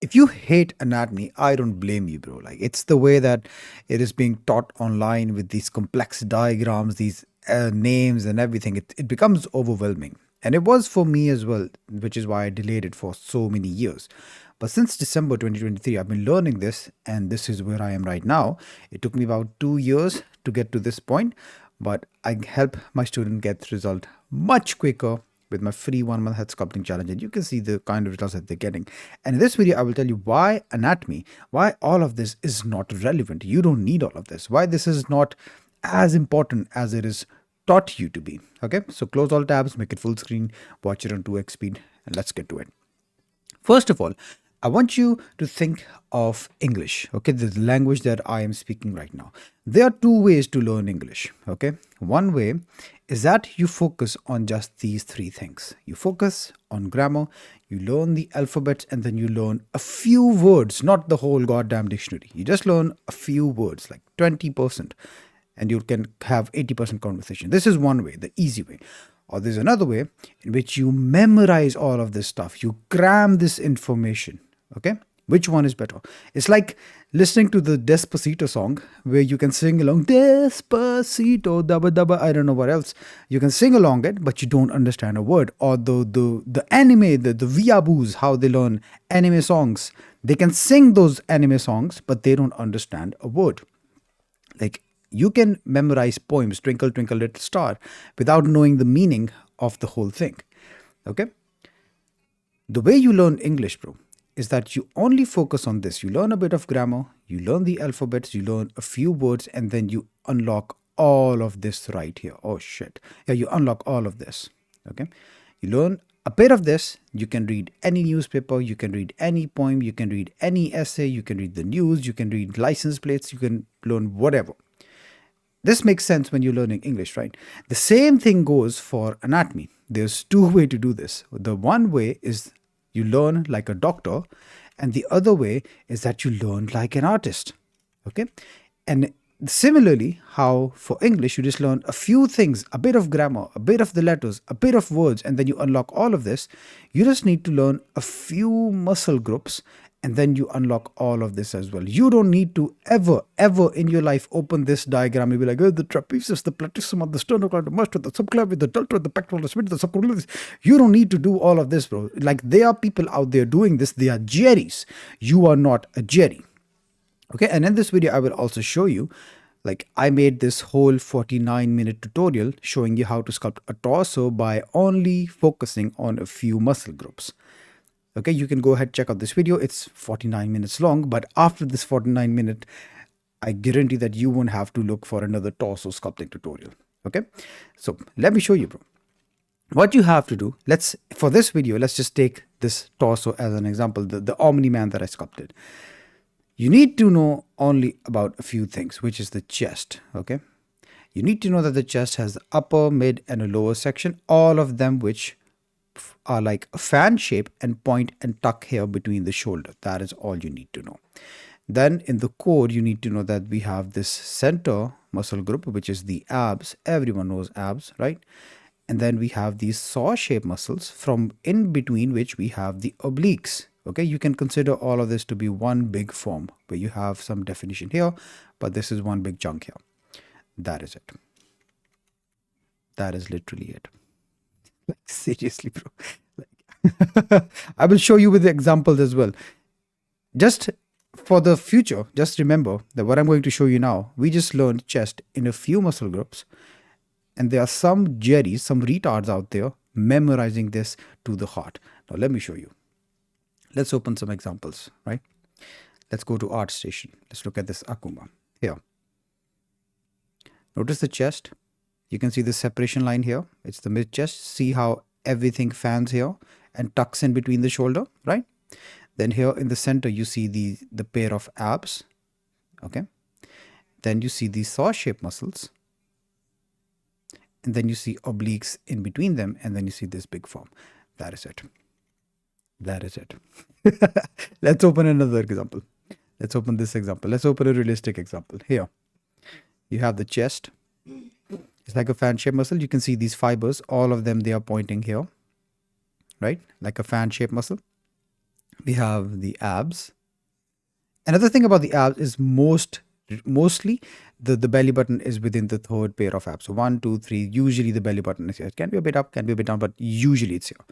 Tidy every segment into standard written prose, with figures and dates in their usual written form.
If you hate anatomy, I don't blame you, bro. Like, it's the way that it is being taught online with these complex diagrams, these names and everything. It becomes overwhelming. And it was for me as well, which is why I delayed it for so many years. But since December 2023, I've been learning this, and this is where I am right now. It took me about 2 years to get to this point, but I help my student get result much quicker with my free 1 month head sculpting challenge, and you can see the kind of results that they're getting. And in this video, I will tell you why anatomy, why all of this is not relevant. You don't need all of this. Why this is not as important as it is taught you to be. Okay, so close all tabs, make it full screen, watch it on 2x speed, and let's get to it. First of all, I want you to think of English, okay, the language that I am speaking right now. There are two ways to learn English, okay. One way is that you focus on just these three things. You focus on grammar, you learn the alphabets, and then you learn a few words, not the whole goddamn dictionary. You just learn a few words, like 20%, and you can have 80% conversation. This is one way, the easy way. Or there's another way in which you memorize all of this stuff. You cram this information. Okay? Which one is better? It's like listening to the Despacito song where you can sing along Despacito, dabba dabba, I don't know what else. You can sing along it, but you don't understand a word. Or the anime, the weeaboos, how they learn anime songs. They can sing those anime songs, but they don't understand a word. Like, you can memorize poems, Twinkle, Twinkle, Little Star, without knowing the meaning of the whole thing. Okay? The way you learn English, bro, is that you only focus on this. You learn a bit of grammar, you learn the alphabets, you learn a few words, and then you unlock all of this right here. Oh, shit. Yeah, you unlock all of this. Okay? You learn a bit of this. You can read any newspaper, you can read any poem, you can read any essay, you can read the news, you can read license plates, you can learn whatever. This makes sense when you're learning English, right? The same thing goes for anatomy. There's two ways to do this. The one way is you learn like a doctor, and the other way is that you learn like an artist. Okay? And similarly, how for English, you just learn a few things, a bit of grammar, a bit of the letters, a bit of words, and then you unlock all of this. You just need to learn a few muscle groups, and then you unlock all of this as well. You don't need to ever in your life open this diagram and be like, oh, the trapezius, the platysma, the sternocleidomastoid, the subclavian, the deltoid, the pectoral, the sphincter, the subclavian. You don't need to do all of this, bro. Like, there are people out there doing this. They are Jerrys. You are not a Jerry. Okay, and in this video, I will also show you, like, I made this whole 49-minute tutorial showing you how to sculpt a torso by only focusing on a few muscle groups. Okay, you can go ahead, check out this video. It's 49 minutes long, but after this 49-minute, I guarantee that you won't have to look for another torso sculpting tutorial. Okay, so let me show you, bro. What you have to do, for this video, let's just take this torso as an example, the Omni-Man that I sculpted. You need to know only about a few things, which is the chest, okay? You need to know that the chest has upper, mid, and a lower section, all of them which are like a fan shape and point and tuck here between the shoulder. That is all you need to know. Then in the core, you need to know that we have this center muscle group, which is the abs. Everyone knows abs, right? And then we have these saw-shaped muscles, from in between which we have the obliques. Okay, you can consider all of this to be one big form where you have some definition here, but this is one big chunk here. That is it. That is literally it. Like, seriously, bro. Like, I will show you with the examples as well. Just for the future, just remember that what I'm going to show you now, we just learned chest in a few muscle groups, and there are some Jerrys, some retards out there memorizing this to the heart. Now let me show you. Let's open some examples, right? Let's go to ArtStation. Let's look at this Akuma here. Notice the chest. You can see the separation line here. It's the mid chest. See how everything fans here and tucks in between the shoulder, right? Then here in the center, you see the pair of abs, okay? Then you see these saw-shaped muscles. And then you see obliques in between them. And then you see this big form. That is it. That is it. Let's open another example. Let's open this example. Let's open a realistic example. Here, you have the chest. It's like a fan-shaped muscle. You can see these fibers. All of them, they are pointing here, right? Like a fan-shaped muscle. We have the abs. Another thing about the abs is mostly the belly button is within the third pair of abs. So one, two, three. Usually the belly button is here. It can be a bit up, can be a bit down, but usually it's here.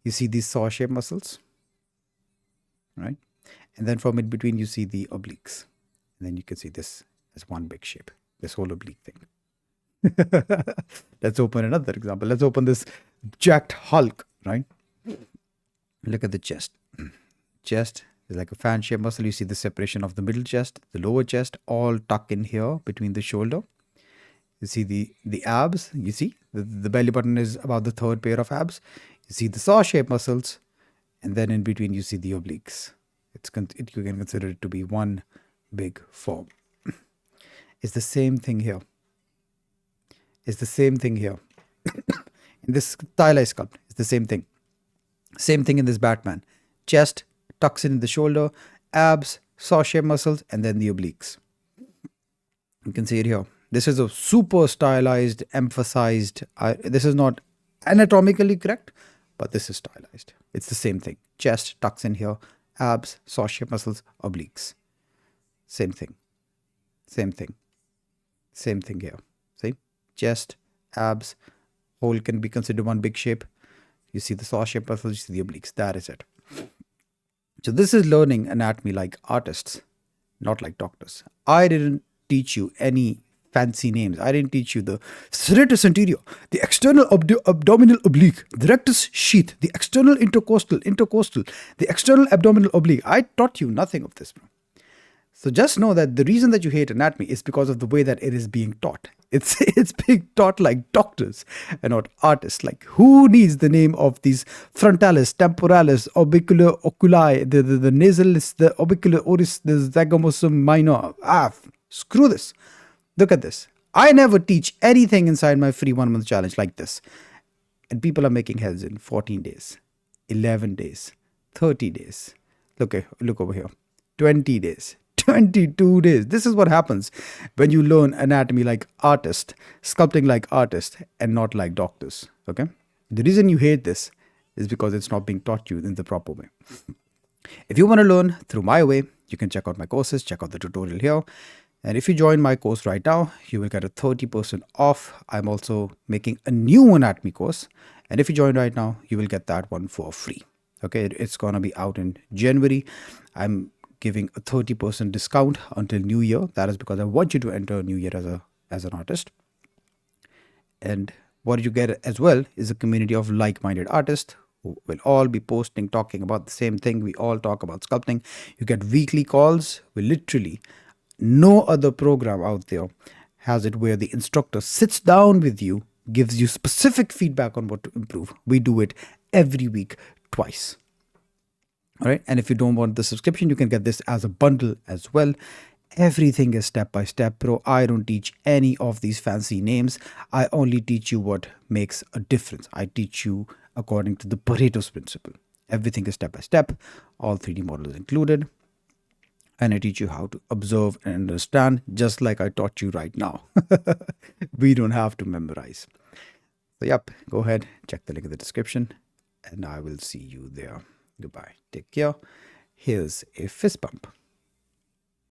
You see these saw-shaped muscles, right? And then from in between, you see the obliques. And then you can see this as one big shape, this whole oblique thing. Let's open another example. Let's open this jacked Hulk, right? Look at the chest. Chest is like a fan-shaped muscle. You see the separation of the middle chest, the lower chest, all tuck in here between the shoulder. You see the abs. You see the belly button is about the third pair of abs. You see the saw-shaped muscles, and then in between you see the obliques. You can consider it to be one big form. It's the same thing here. It's the same thing here. In this stylized sculpt, it's the same thing. Same thing in this Batman. Chest tucks in the shoulder, abs, saw-shaped muscles, and then the obliques. You can see it here. This is a super stylized, emphasized. This is not anatomically correct, but this is stylized. It's the same thing. Chest tucks in here, abs, saw-shaped muscles, obliques. Same thing. Same thing. Same thing here. See? Chest, abs, whole can be considered one big shape. You see the saw-shaped muscles, you see the obliques. That is it. So this is learning anatomy like artists, not like doctors. I didn't teach you any fancy names. I didn't teach you the serratus anterior, the external abdominal oblique, the rectus sheath, the external intercostal, the external abdominal oblique. I taught you nothing of this, bro. So just know that the reason that you hate anatomy is because of the way that it is being taught. It's being taught like doctors and not artists. Like, who needs the name of these frontalis, temporalis, orbicular oculi, the nasalis, the orbicular oris, the zygomosum minor? Screw this. Look at this. I never teach anything inside my free 1 month challenge like this. And people are making heads in 14 days, 11 days, 30 days. Look over here. 20 days. 22 days. This is what happens when you learn anatomy like artists, sculpting like artists, and not like doctors. Okay? The reason you hate this is because it's not being taught you in the proper way. If you want to learn through my way, you can check out my courses, check out the tutorial here. And if you join my course right now, you will get a 30% off. I'm also making a new anatomy course. And if you join right now, you will get that one for free. Okay? It's going to be out in January. I'm giving a 30% discount until New Year. That is because I want you to enter New Year as an artist. And what you get as well is a community of like-minded artists who will all be posting, talking about the same thing. We all talk about sculpting. You get weekly calls. We literally, no other program out there has it where the instructor sits down with you, gives you specific feedback on what to improve. We do it every week, twice. All right. And if you don't want the subscription, you can get this as a bundle as well. Everything is step by step, bro. I don't teach any of these fancy names. I only teach you what makes a difference. I teach you according to the Pareto's principle. Everything is step by step, all 3D models included. And I teach you how to observe and understand, just like I taught you right now. We don't have to memorize. So, yep, go ahead, check the link in the description, and I will see you there. Goodbye. Take care. Here's a fist bump.